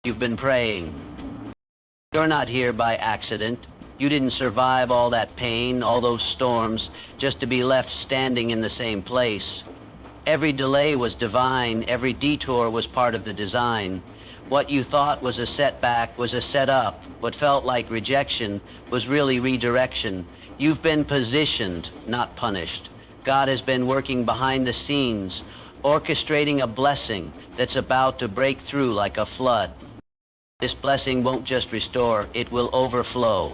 You've been praying. You're not here by accident. You didn't survive all that pain, all those storms, just to be left standing in the same place. Every delay was divine. Every detour was part of the design. What you thought was a setback was a setup. What felt like rejection was really redirection. You've been positioned, not punished. God has been working behind the scenes, orchestrating a blessing that's about to break through like a flood. This blessing won't just restore, it will overflow.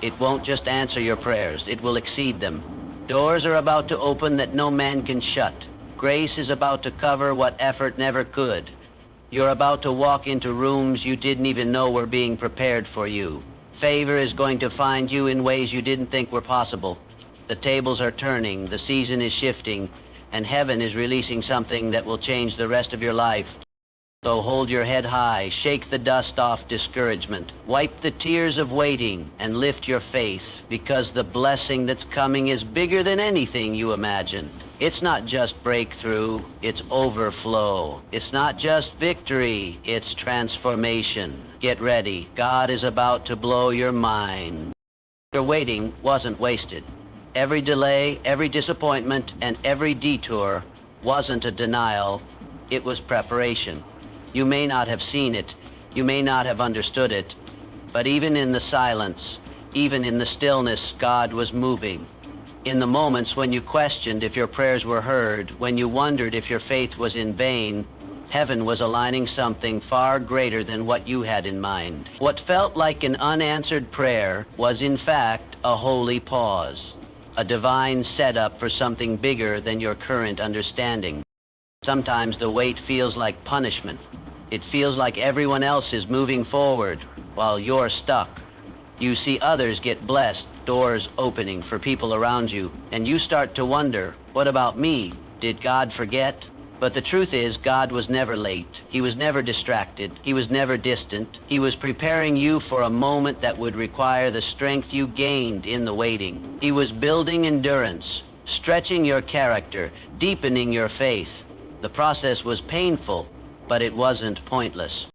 It won't just answer your prayers, it will exceed them. Doors are about to open that no man can shut. Grace is about to cover what effort never could. You're about to walk into rooms you didn't even know were being prepared for you. Favor is going to find you in ways you didn't think were possible. The tables are turning, the season is shifting, and heaven is releasing something that will change the rest of your life. So hold your head high, shake the dust off discouragement, wipe the tears of waiting, and lift your faith, because the blessing that's coming is bigger than anything you imagined. It's not just breakthrough, it's overflow. It's not just victory, it's transformation. Get ready, God is about to blow your mind. Your waiting wasn't wasted. Every delay, every disappointment, and every detour wasn't a denial, it was preparation. You may not have seen it, you may not have understood it, but even in the silence, even in the stillness, God was moving. In the moments when you questioned if your prayers were heard, when you wondered if your faith was in vain, heaven was aligning something far greater than what you had in mind. What felt like an unanswered prayer was in fact a holy pause, a divine setup for something bigger than your current understanding. Sometimes the wait feels like punishment. It feels like everyone else is moving forward while you're stuck. You see others get blessed, doors opening for people around you, and you start to wonder, what about me? Did God forget? But the truth is, God was never late. He was never distracted. He was never distant. He was preparing you for a moment that would require the strength you gained in the waiting. He was building endurance, stretching your character, deepening your faith. The process was painful, but it wasn't pointless.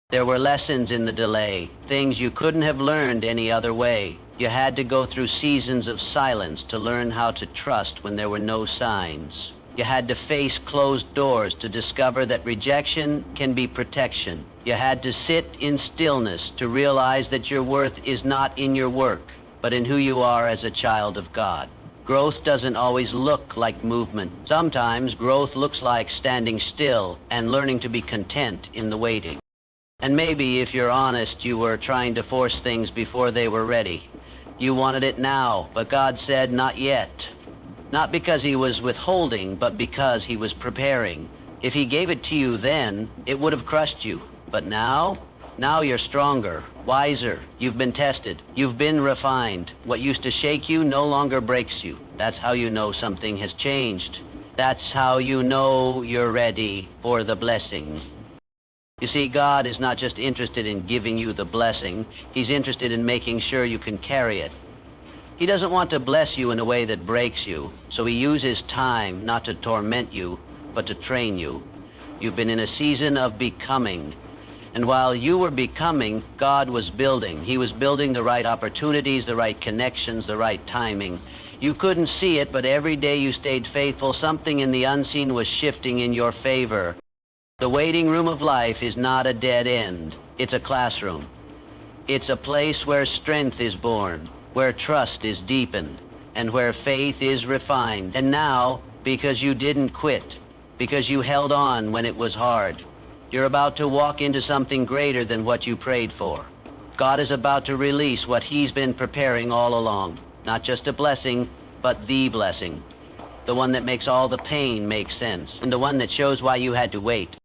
There were lessons in the delay, things you couldn't have learned any other way. You had to go through seasons of silence to learn how to trust when there were no signs. You had to face closed doors to discover that rejection can be protection. You had to sit in stillness to realize that your worth is not in your work, but in who you are as a child of God. Growth doesn't always look like movement. Sometimes growth looks like standing still and learning to be content in the waiting. And maybe, if you're honest, you were trying to force things before they were ready. You wanted it now, but God said not yet. Not because he was withholding, but because he was preparing. If he gave it to you then, it would have crushed you. But now you're stronger, wiser. You've been tested. You've been refined. What used to shake you no longer breaks you. That's how you know something has changed. That's how you know you're ready for the blessing. You see, God is not just interested in giving you the blessing. He's interested in making sure you can carry it. He doesn't want to bless you in a way that breaks you, so he uses time not to torment you, but to train you. You've been in a season of becoming. And while you were becoming, God was building. He was building the right opportunities, the right connections, the right timing. You couldn't see it, but every day you stayed faithful, something in the unseen was shifting in your favor. The waiting room of life is not a dead end. It's a classroom. It's a place where strength is born, where trust is deepened, and where faith is refined. And now, because you didn't quit, because you held on when it was hard, you're about to walk into something greater than what you prayed for. God is about to release what he's been preparing all along. Not just a blessing, but the blessing. The one that makes all the pain make sense, and the one that shows why you had to wait.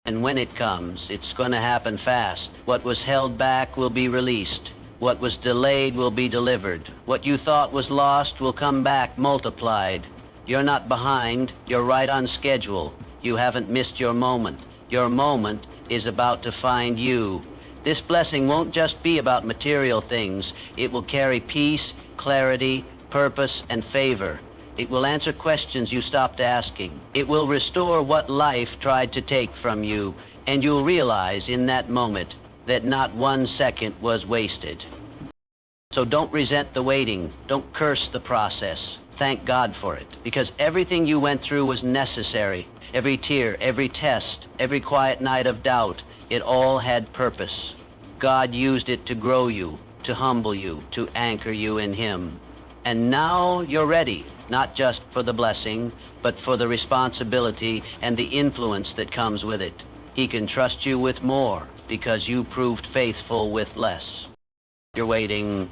And when it comes, it's going to happen fast. What was held back will be released. What was delayed will be delivered. What you thought was lost will come back multiplied. You're not behind, you're right on schedule. You haven't missed your moment. Your moment is about to find you. This blessing won't just be about material things. It will carry peace, clarity, purpose, and favor. It will answer questions you stopped asking. It will restore what life tried to take from you. And you'll realize in that moment that not 1 second was wasted. So don't resent the waiting. Don't curse the process. Thank God for it, because everything you went through was necessary. Every tear, every test, every quiet night of doubt, it all had purpose. God used it to grow you, to humble you, to anchor you in Him. And now you're ready, not just for the blessing, but for the responsibility and the influence that comes with it. He can trust you with more because you proved faithful with less. You're waiting.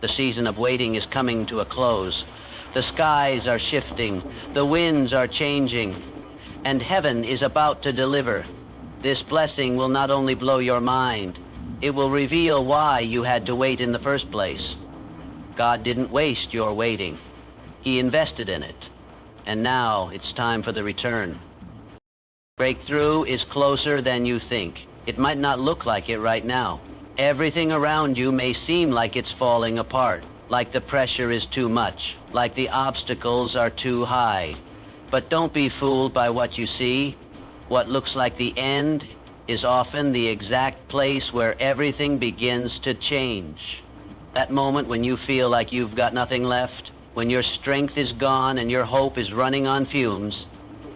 The season of waiting is coming to a close. The skies are shifting, the winds are changing, and heaven is about to deliver. This blessing will not only blow your mind, it will reveal why you had to wait in the first place. God didn't waste your waiting. He invested in it. And now it's time for the return. Breakthrough is closer than you think. It might not look like it right now. Everything around you may seem like it's falling apart, like the pressure is too much, like the obstacles are too high. But don't be fooled by what you see. What looks like the end is often the exact place where everything begins to change. That moment when you feel like you've got nothing left, when your strength is gone and your hope is running on fumes,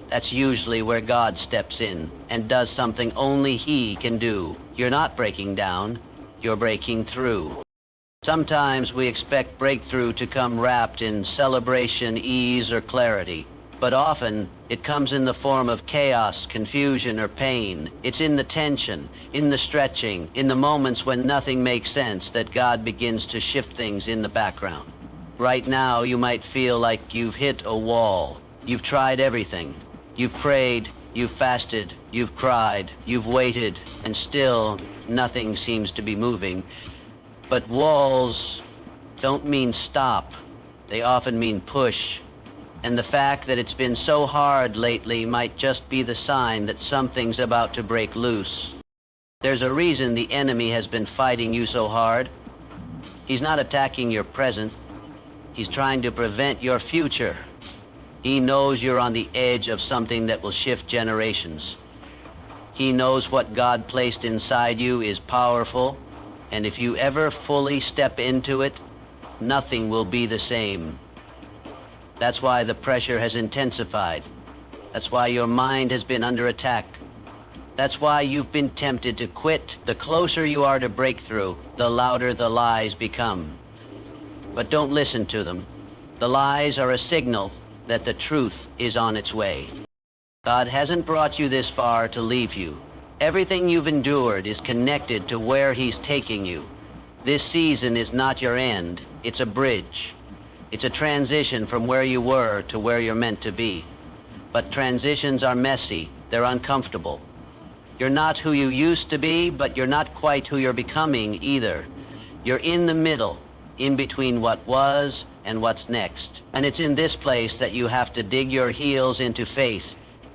that's usually where God steps in and does something only He can do. You're not breaking down, you're breaking through. Sometimes we expect breakthrough to come wrapped in celebration, ease, or clarity. But often, it comes in the form of chaos, confusion, or pain. It's in the tension, in the stretching, in the moments when nothing makes sense that God begins to shift things in the background. Right now, you might feel like you've hit a wall. You've tried everything. You've prayed, you've fasted, you've cried, you've waited, and still nothing seems to be moving. But walls don't mean stop. They often mean push. And the fact that it's been so hard lately might just be the sign that something's about to break loose. There's a reason the enemy has been fighting you so hard. He's not attacking your present. He's trying to prevent your future. He knows you're on the edge of something that will shift generations. He knows what God placed inside you is powerful, and if you ever fully step into it, nothing will be the same. That's why the pressure has intensified. That's why your mind has been under attack. That's why you've been tempted to quit. The closer you are to breakthrough, the louder the lies become. But don't listen to them. The lies are a signal that the truth is on its way. God hasn't brought you this far to leave you. Everything you've endured is connected to where He's taking you. This season is not your end. It's a bridge. It's a transition from where you were to where you're meant to be. But transitions are messy. They're uncomfortable. You're not who you used to be, but you're not quite who you're becoming either. You're in the middle, in between what was and what's next. And it's in this place that you have to dig your heels into faith,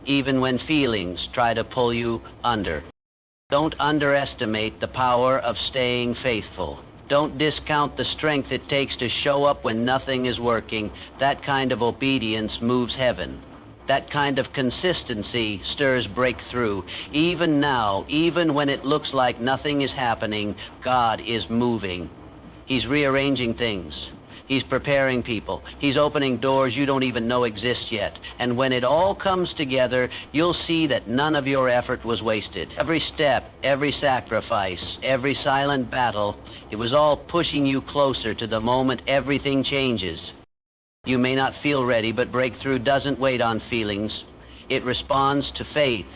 even when feelings try to pull you under. Don't underestimate the power of staying faithful. Don't discount the strength it takes to show up when nothing is working. That kind of obedience moves heaven. That kind of consistency stirs breakthrough. Even now, even when it looks like nothing is happening, God is moving. He's rearranging things. He's preparing people. He's opening doors you don't even know exist yet. And when it all comes together, you'll see that none of your effort was wasted. Every step, every sacrifice, every silent battle, it was all pushing you closer to the moment everything changes. You may not feel ready, but breakthrough doesn't wait on feelings. It responds to faith.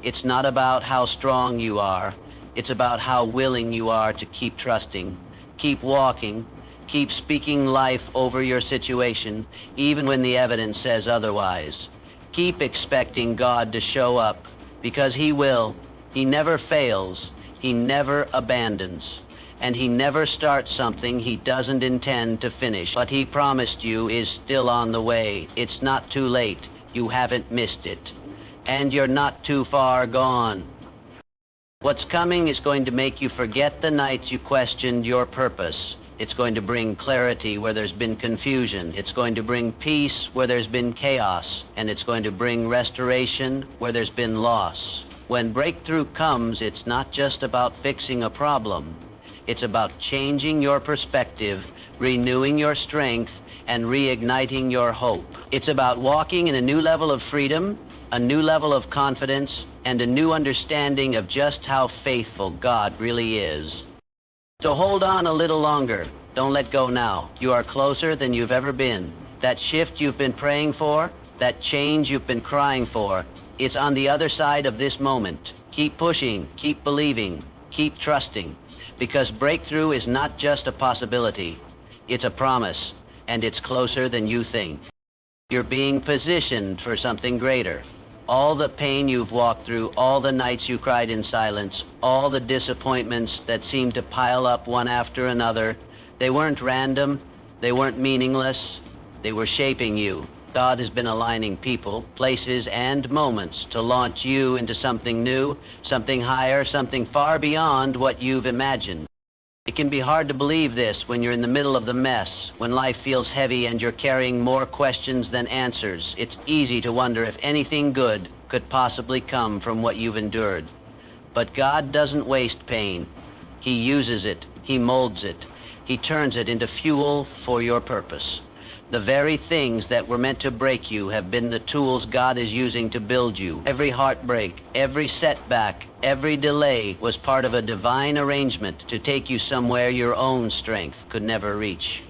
It's not about how strong you are. It's about how willing you are to keep trusting, keep walking, keep speaking life over your situation, even when the evidence says otherwise. Keep expecting God to show up, because He will. He never fails. He never abandons. And He never starts something He doesn't intend to finish. What He promised you is still on the way. It's not too late. You haven't missed it. And you're not too far gone. What's coming is going to make you forget the nights you questioned your purpose. It's going to bring clarity where there's been confusion. It's going to bring peace where there's been chaos. And it's going to bring restoration where there's been loss. When breakthrough comes, it's not just about fixing a problem. It's about changing your perspective, renewing your strength, and reigniting your hope. It's about walking in a new level of freedom, a new level of confidence, and a new understanding of just how faithful God really is. So hold on a little longer. Don't let go now. You are closer than you've ever been. That shift you've been praying for, that change you've been crying for, it's on the other side of this moment. Keep pushing, keep believing, keep trusting, because breakthrough is not just a possibility. It's a promise, and it's closer than you think. You're being positioned for something greater. All the pain you've walked through, all the nights you cried in silence, all the disappointments that seemed to pile up one after another, they weren't random, they weren't meaningless, they were shaping you. God has been aligning people, places, and moments to launch you into something new, something higher, something far beyond what you've imagined. It can be hard to believe this when you're in the middle of the mess, when life feels heavy and you're carrying more questions than answers. It's easy to wonder if anything good could possibly come from what you've endured. But God doesn't waste pain. He uses it. He molds it. He turns it into fuel for your purpose. The very things that were meant to break you have been the tools God is using to build you. Every heartbreak, every setback, every delay was part of a divine arrangement to take you somewhere your own strength could never reach.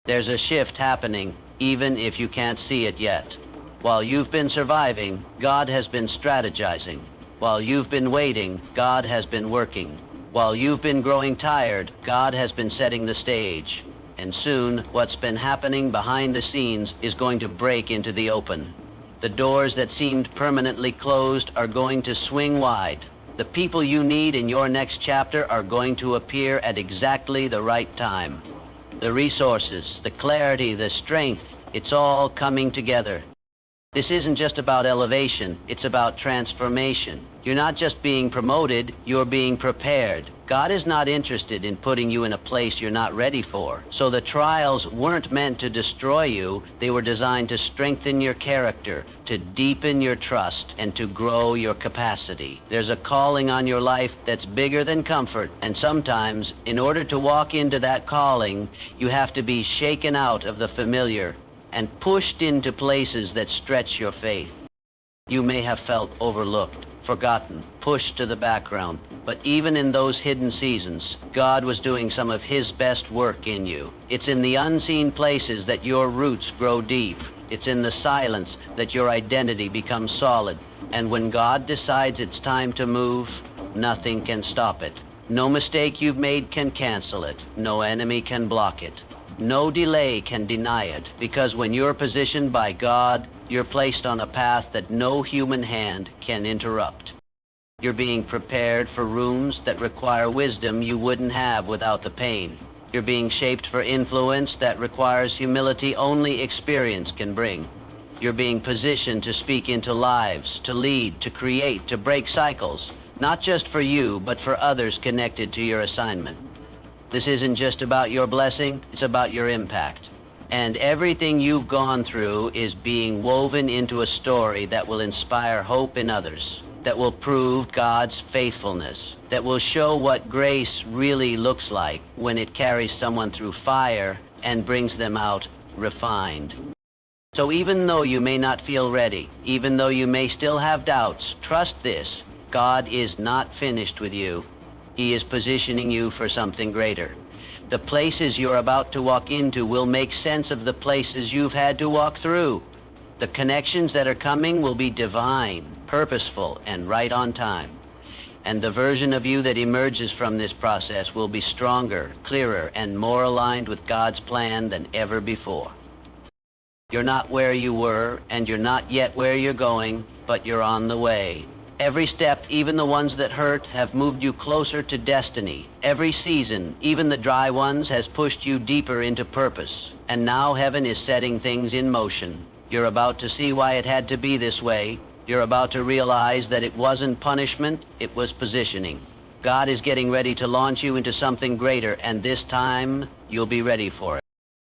There's a shift happening, even if you can't see it yet. While you've been surviving, God has been strategizing. While you've been waiting, God has been working. While you've been growing tired, God has been setting the stage. And soon, what's been happening behind the scenes is going to break into the open. The doors that seemed permanently closed are going to swing wide. The people you need in your next chapter are going to appear at exactly the right time. The resources, the clarity, the strength, it's all coming together. This isn't just about elevation, it's about transformation. You're not just being promoted, you're being prepared. God is not interested in putting you in a place you're not ready for. So the trials weren't meant to destroy you, they were designed to strengthen your character, to deepen your trust, and to grow your capacity. There's a calling on your life that's bigger than comfort, and sometimes, in order to walk into that calling, you have to be shaken out of the familiar and pushed into places that stretch your faith. You may have felt overlooked, forgotten, pushed to the background, but even in those hidden seasons, God was doing some of His best work in you. It's in the unseen places that your roots grow deep. It's in the silence that your identity becomes solid. And when God decides it's time to move, nothing can stop it. No mistake you've made can cancel it. No enemy can block it. No delay can deny it, because when you're positioned by God, you're placed on a path that no human hand can interrupt. You're being prepared for rooms that require wisdom you wouldn't have without the pain. You're being shaped for influence that requires humility only experience can bring. You're being positioned to speak into lives, to lead, to create, to break cycles, not just for you, but for others connected to your assignment. This isn't just about your blessing, it's about your impact. And everything you've gone through is being woven into a story that will inspire hope in others, that will prove God's faithfulness, that will show what grace really looks like when it carries someone through fire and brings them out refined. So even though you may not feel ready, even though you may still have doubts, trust this: God is not finished with you. He is positioning you for something greater. The places you're about to walk into will make sense of the places you've had to walk through. The connections that are coming will be divine, purposeful, and right on time. And the version of you that emerges from this process will be stronger, clearer, and more aligned with God's plan than ever before. You're not where you were, and you're not yet where you're going, but you're on the way. Every step, even the ones that hurt, have moved you closer to destiny. Every season, even the dry ones, has pushed you deeper into purpose. And now heaven is setting things in motion. You're about to see why it had to be this way. You're about to realize that it wasn't punishment, it was positioning. God is getting ready to launch you into something greater, and this time, you'll be ready for it.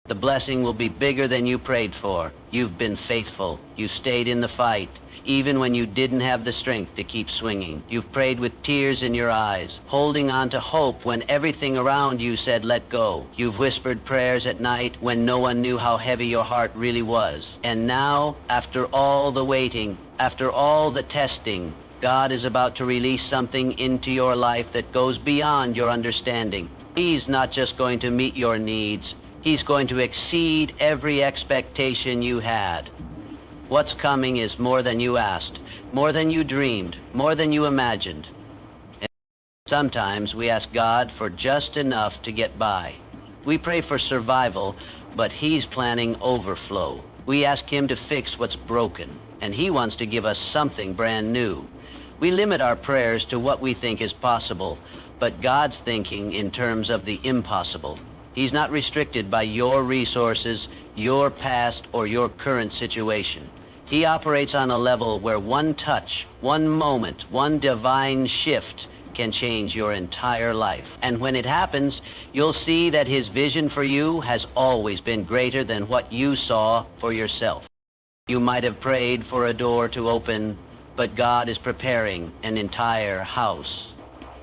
The blessing will be bigger than you prayed for. You've been faithful. You stayed in the fight. even when you didn't have the strength to keep swinging. You've prayed with tears in your eyes, holding on to hope when everything around you said let go. You've whispered prayers at night when no one knew how heavy your heart really was. And now, after all the waiting, after all the testing, God is about to release something into your life that goes beyond your understanding. He's not just going to meet your needs, He's going to exceed every expectation you had. What's coming is more than you asked, more than you dreamed, more than you imagined. And sometimes we ask God for just enough to get by. We pray for survival, but He's planning overflow. We ask Him to fix what's broken, and He wants to give us something brand new. We limit our prayers to what we think is possible, but God's thinking in terms of the impossible. He's not restricted by your resources, your past, or your current situation. He operates on a level where one touch, one moment, one divine shift can change your entire life. And when it happens, you'll see that His vision for you has always been greater than what you saw for yourself. You might have prayed for a door to open, but God is preparing an entire house.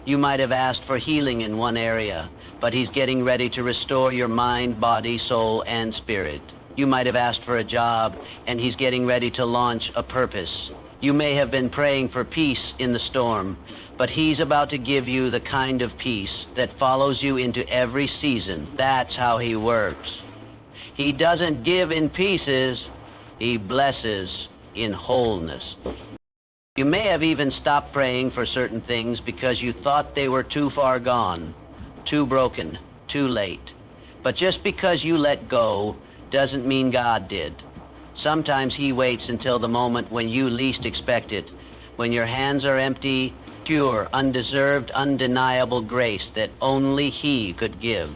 You might have asked for healing in one area, but He's getting ready to restore your mind, body, soul, and spirit. You might have asked for a job, and He's getting ready to launch a purpose. You may have been praying for peace in the storm, but He's about to give you the kind of peace that follows you into every season. That's how He works. He doesn't give in pieces, He blesses in wholeness. You may have even stopped praying for certain things because you thought they were too far gone, too broken, too late. But just because you let go doesn't mean God did. Sometimes He waits until the moment when you least expect it, when your hands are empty, pure, undeserved, undeniable grace that only He could give.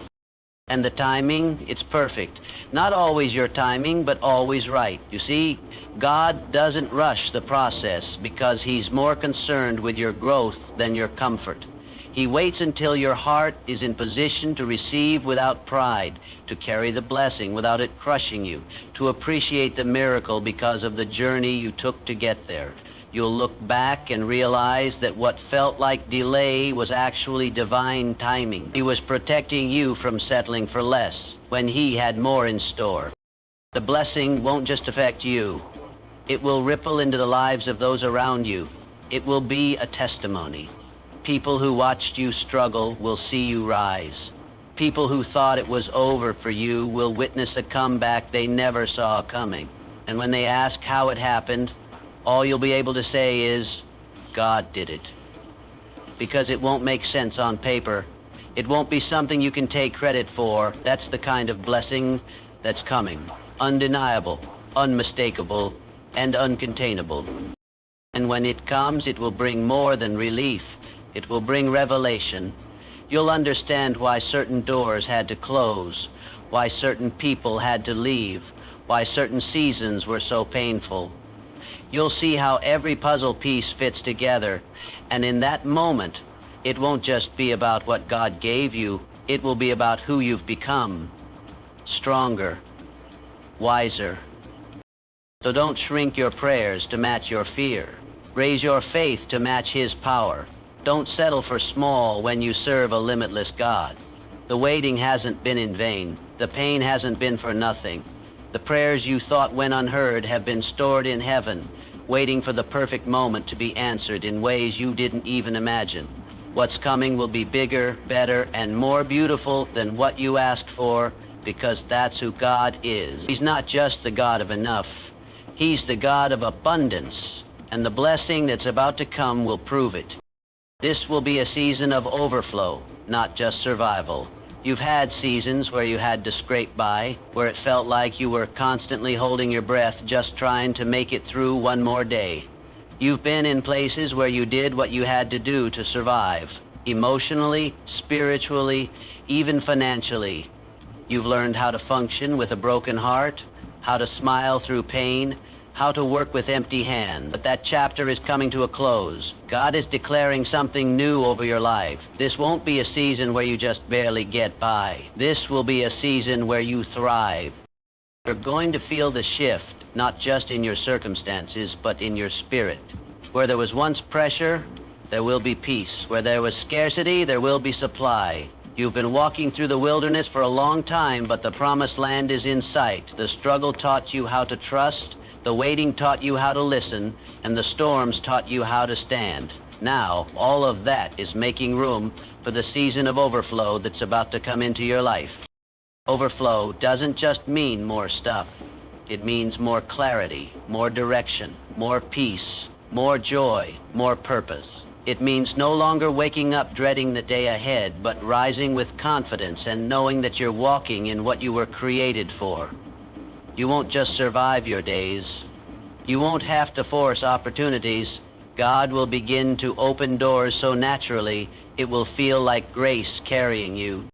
And the timing, it's perfect. Not always your timing, but always right. You see, God doesn't rush the process because He's more concerned with your growth than your comfort. He waits until your heart is in position to receive without pride, to carry the blessing without it crushing you, to appreciate the miracle because of the journey you took to get there. You'll look back and realize that what felt like delay was actually divine timing. He was protecting you from settling for less when He had more in store. The blessing won't just affect you. It will ripple into the lives of those around you. It will be a testimony. People who watched you struggle will see you rise. People who thought it was over for you will witness a comeback they never saw coming. And when they ask how it happened, all you'll be able to say is, God did it. Because it won't make sense on paper. It won't be something you can take credit for. That's the kind of blessing that's coming. Undeniable, unmistakable, and uncontainable. And when it comes, it will bring more than relief. It will bring revelation. You'll understand why certain doors had to close, why certain people had to leave, why certain seasons were so painful. You'll see how every puzzle piece fits together, and in that moment, it won't just be about what God gave you, it will be about who you've become. Stronger, wiser. So don't shrink your prayers to match your fear. Raise your faith to match His power. Don't settle for small when you serve a limitless God. The waiting hasn't been in vain. The pain hasn't been for nothing. The prayers you thought went unheard have been stored in heaven, waiting for the perfect moment to be answered in ways you didn't even imagine. What's coming will be bigger, better, and more beautiful than what you asked for, because that's who God is. He's not just the God of enough. He's the God of abundance, and the blessing that's about to come will prove it. This will be a season of overflow, not just survival. You've had seasons where you had to scrape by, where it felt like you were constantly holding your breath just trying to make it through one more day. You've been in places where you did what you had to do to survive, emotionally, spiritually, even financially. You've learned how to function with a broken heart, how to smile through pain, how to work with empty hands. But that chapter is coming to a close. God is declaring something new over your life. This won't be a season where you just barely get by. This will be a season where you thrive. You're going to feel the shift, not just in your circumstances, but in your spirit. Where there was once pressure, there will be peace. Where there was scarcity, there will be supply. You've been walking through the wilderness for a long time, but the promised land is in sight. The struggle taught you how to trust, the waiting taught you how to listen, and the storms taught you how to stand. Now, all of that is making room for the season of overflow that's about to come into your life. Overflow doesn't just mean more stuff. It means more clarity, more direction, more peace, more joy, more purpose. It means no longer waking up dreading the day ahead, but rising with confidence and knowing that you're walking in what you were created for. You won't just survive your days. You won't have to force opportunities. God will begin to open doors so naturally it will feel like grace carrying you.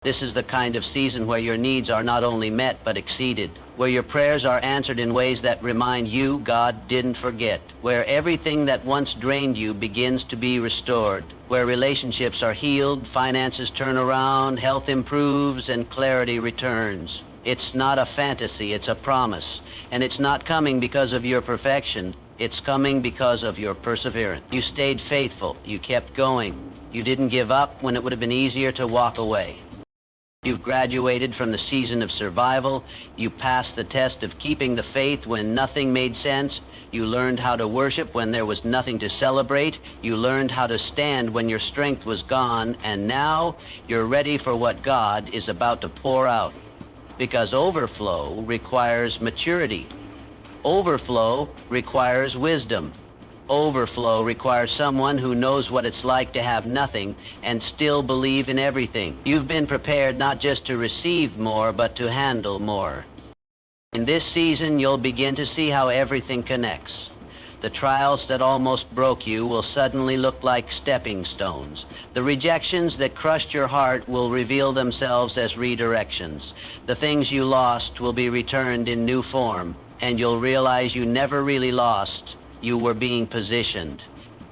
This is the kind of season where your needs are not only met but exceeded, where your prayers are answered in ways that remind you God didn't forget, where everything that once drained you begins to be restored, where relationships are healed, finances turn around, health improves, and clarity returns. It's not a fantasy, it's a promise. And it's not coming because of your perfection. It's coming because of your perseverance. You stayed faithful. You kept going. You didn't give up when it would have been easier to walk away. You've graduated from the season of survival. You passed the test of keeping the faith when nothing made sense. You learned how to worship when there was nothing to celebrate. You learned how to stand when your strength was gone. And now you're ready for what God is about to pour out. Because overflow requires maturity. Overflow requires wisdom. Overflow requires someone who knows what it's like to have nothing and still believe in everything. You've been prepared not just to receive more, but to handle more. In this season, you'll begin to see how everything connects. The trials that almost broke you will suddenly look like stepping stones. The rejections that crushed your heart will reveal themselves as redirections. The things you lost will be returned in new form, and you'll realize you never really lost. You were being positioned.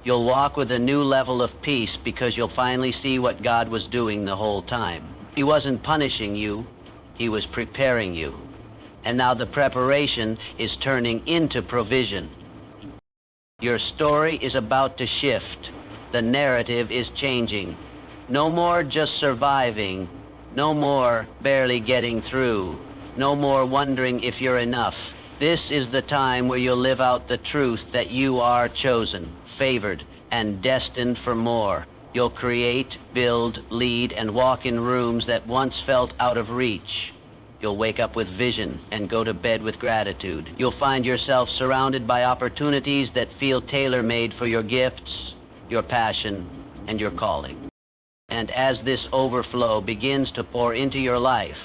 You'll walk with a new level of peace because you'll finally see what God was doing the whole time. He wasn't punishing you, He was preparing you. And now the preparation is turning into provision. Your story is about to shift. The narrative is changing. No more just surviving. No more barely getting through. No more wondering if you're enough. This is the time where you'll live out the truth that you are chosen, favored, and destined for more. You'll create, build, lead, and walk in rooms that once felt out of reach. You'll wake up with vision and go to bed with gratitude. You'll find yourself surrounded by opportunities that feel tailor-made for your gifts, your passion, and your calling. And as this overflow begins to pour into your life,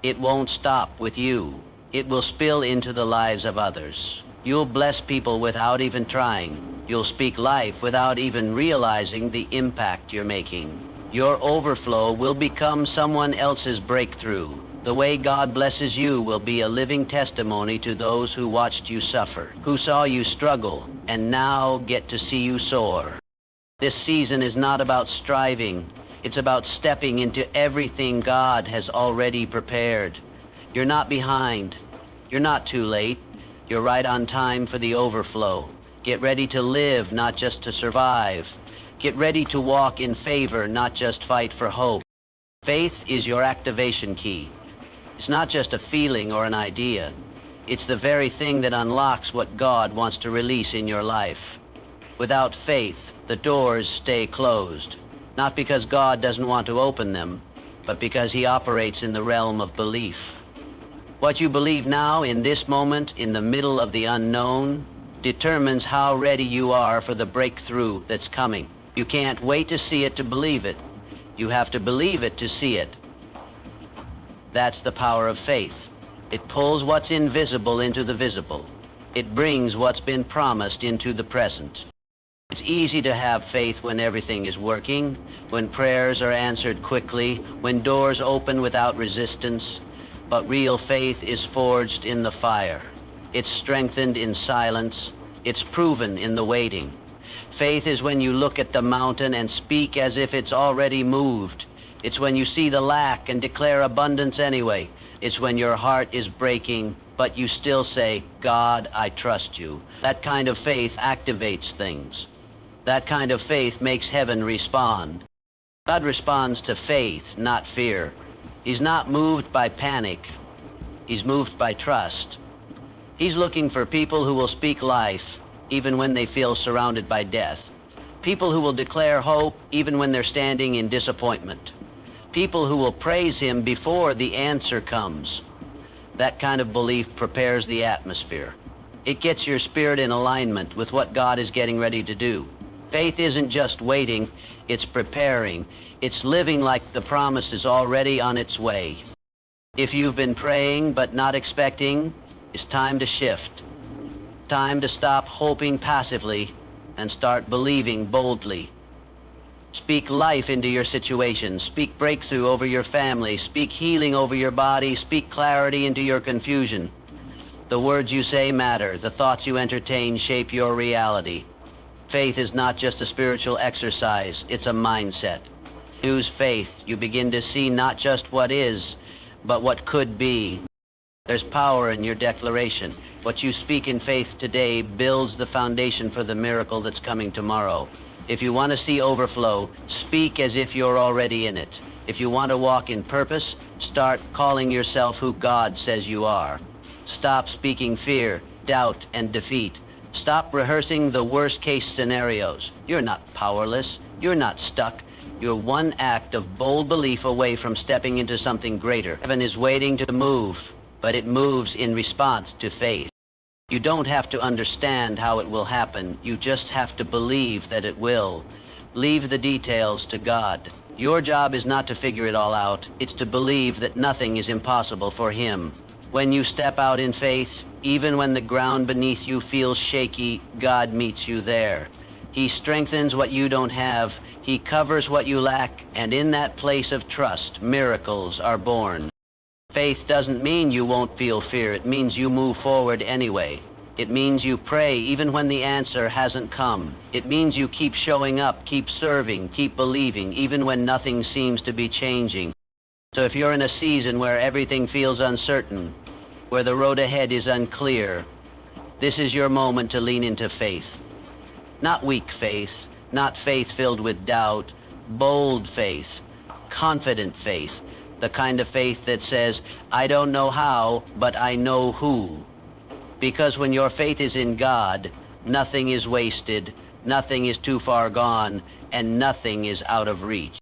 it won't stop with you. It will spill into the lives of others. You'll bless people without even trying. You'll speak life without even realizing the impact you're making. Your overflow will become someone else's breakthrough. The way God blesses you will be a living testimony to those who watched you suffer, who saw you struggle, and now get to see you soar. This season is not about striving. It's about stepping into everything God has already prepared. You're not behind. You're not too late. You're right on time for the overflow. Get ready to live, not just to survive. Get ready to walk in favor, not just fight for hope. Faith is your activation key. It's not just a feeling or an idea. It's the very thing that unlocks what God wants to release in your life. Without faith, the doors stay closed. Not because God doesn't want to open them, but because He operates in the realm of belief. What you believe now, in this moment, in the middle of the unknown, determines how ready you are for the breakthrough that's coming. You can't wait to see it to believe it. You have to believe it to see it. That's the power of faith. It pulls what's invisible into the visible. It brings what's been promised into the present. It's easy to have faith when everything is working, when prayers are answered quickly, when doors open without resistance. But real faith is forged in the fire. It's strengthened in silence. It's proven in the waiting. Faith is when you look at the mountain and speak as if it's already moved. It's when you see the lack and declare abundance anyway. It's when your heart is breaking, but you still say, God, I trust you. That kind of faith activates things. That kind of faith makes heaven respond. God responds to faith, not fear. He's not moved by panic. He's moved by trust. He's looking for people who will speak life even when they feel surrounded by death. People who will declare hope even when they're standing in disappointment. People who will praise him before the answer comes. That kind of belief prepares the atmosphere. It gets your spirit in alignment with what God is getting ready to do. Faith isn't just waiting, it's preparing. It's living like the promise is already on its way. If you've been praying but not expecting, it's time to shift. Time to stop hoping passively and start believing boldly. Speak life into your situation. Speak breakthrough over your family. Speak healing over your body. Speak clarity into your confusion. The words you say matter. The thoughts you entertain shape your reality. Faith is not just a spiritual exercise. It's a mindset. Use faith. You begin to see not just what is, but what could be. There's power in your declaration. What you speak in faith today builds the foundation for the miracle that's coming tomorrow. If you want to see overflow, speak as if you're already in it. If you want to walk in purpose, start calling yourself who God says you are. Stop speaking fear, doubt, and defeat. Stop rehearsing the worst-case scenarios. You're not powerless. You're not stuck. You're one act of bold belief away from stepping into something greater. Heaven is waiting to move, but it moves in response to faith. You don't have to understand how it will happen. You just have to believe that it will. Leave the details to God. Your job is not to figure it all out. It's to believe that nothing is impossible for him. When you step out in faith, even when the ground beneath you feels shaky, God meets you there. He strengthens what you don't have. He covers what you lack. And in that place of trust, miracles are born. Faith doesn't mean you won't feel fear. It means you move forward anyway. It means you pray even when the answer hasn't come. It means you keep showing up, keep serving, keep believing, even when nothing seems to be changing. So if you're in a season where everything feels uncertain, where the road ahead is unclear, this is your moment to lean into faith. Not weak faith, not faith filled with doubt, bold faith, confident faith. The kind of faith that says, I don't know how, but I know who. Because when your faith is in God, nothing is wasted, nothing is too far gone, and nothing is out of reach.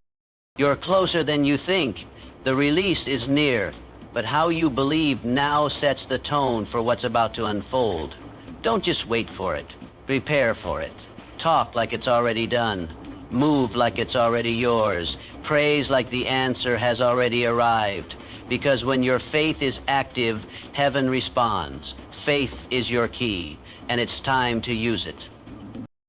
You're closer than you think. The release is near, but how you believe now sets the tone for what's about to unfold. Don't just wait for it. Prepare for it. Talk like it's already done. Move like it's already yours. Praise like the answer has already arrived. Because when your faith is active, heaven responds. Faith is your key, and it's time to use it.